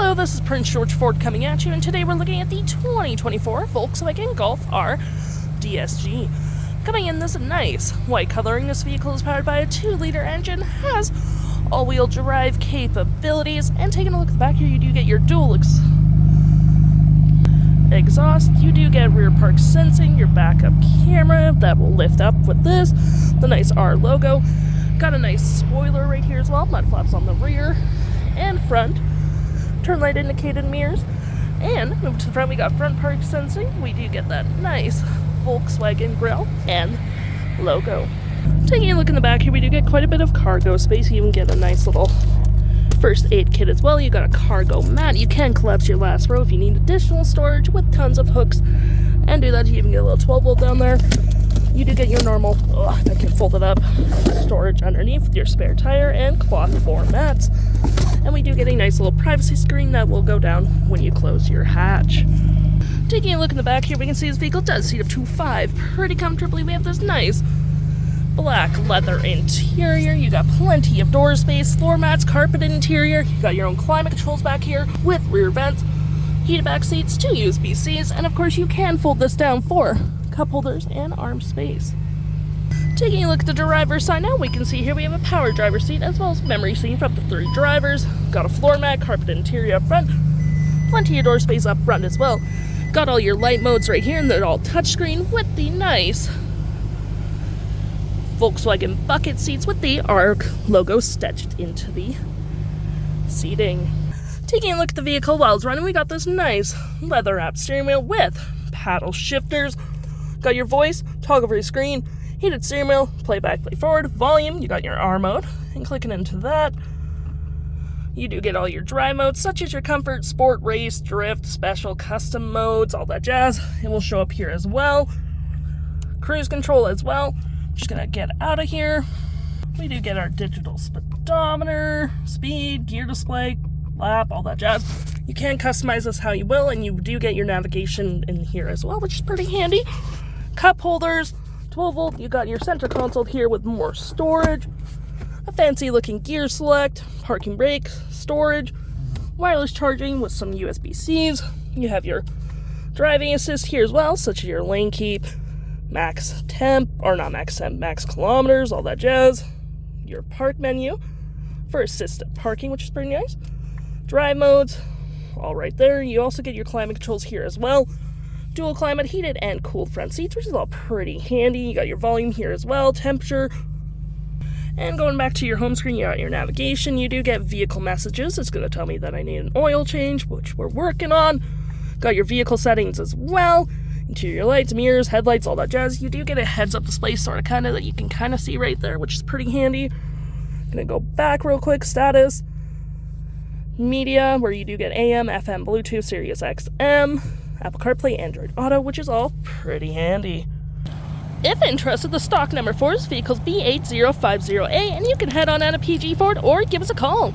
Hello, this is Prince George Ford coming at you, and today we're looking at the 2024 Volkswagen Golf R DSG. Coming in this nice white coloring, this vehicle is powered by a 2-liter engine, has all-wheel drive capabilities, and taking a look at the back here, you do get your dual exhaust, you do get rear park sensing, your backup camera that will lift up with this, the nice R logo, got a nice spoiler right here as well, mud flaps on the rear and front, turn light indicated mirrors, and move to the front, we got front park sensing, we do get that nice Volkswagen grille and logo. Taking a look in the back here, we do get quite a bit of cargo space. You even get a nice little first aid kit as well. You got a cargo mat. You can collapse your last row if you need additional storage with tons of hooks, and do that. You even get a little 12 volt down there. You do get your normal, that can fold it up, storage underneath with your spare tire and cloth floor mats. And we do get a nice little privacy screen that will go down when you close your hatch. Taking a look in the back here, we can see this vehicle does seat up to 5 pretty comfortably. We have this nice black leather interior. You got plenty of door space, floor mats, carpeted interior. You got your own climate controls back here with rear vents, heated back seats, 2 USB-Cs, and of course you can fold this down for cup holders and arm space. Taking a look at the driver's side now, we can see here we have a power driver seat as well as memory seat for up to 3 drivers. Got a floor mat, carpeted interior up front, plenty of door space up front as well. Got all your light modes right here, and they're all touchscreen with the nice Volkswagen bucket seats with the ARC logo stitched into the seating. Taking a look at the vehicle while it's running, we got this nice leather-wrapped steering wheel with paddle shifters. Got your voice, toggle for your screen, heated steering wheel, play back, play forward, volume, you got your R mode, and clicking into that, you do get all your drive modes, such as your comfort, sport, race, drift, special, custom modes, all that jazz. It will show up here as well. Cruise control as well. Just gonna get out of here. We do get our digital speedometer, speed, gear display, lap, all that jazz. You can customize this how you will, and you do get your navigation in here as well, which is pretty handy. Cup holders, 12 volt, you got your center console here with more storage, a fancy looking gear select, parking brake, storage, wireless charging with some USB-Cs. You have your driving assist here as well, such as your lane keep, max temp, or not max temp, max kilometers, all that jazz. Your park menu for assisted parking, which is pretty nice. Drive modes, all right there. You also get your climate controls here as well. Dual climate, heated and cooled front seats, which is all pretty handy. You got your volume here as well, temperature. And going back to your home screen, you got your navigation. You do get vehicle messages. It's going to tell me that I need an oil change, which we're working on. Got your vehicle settings as well. Interior lights, mirrors, headlights, all that jazz. You do get a heads-up display sort of kind of that you can kind of see right there, which is pretty handy. Gonna go back real quick. Status. Media, where you do get AM, FM, Bluetooth, SiriusXM, Apple CarPlay, Android Auto, which is all pretty handy. If interested, the stock number for this vehicle is B8050A, and you can head on out of PG Ford or give us a call.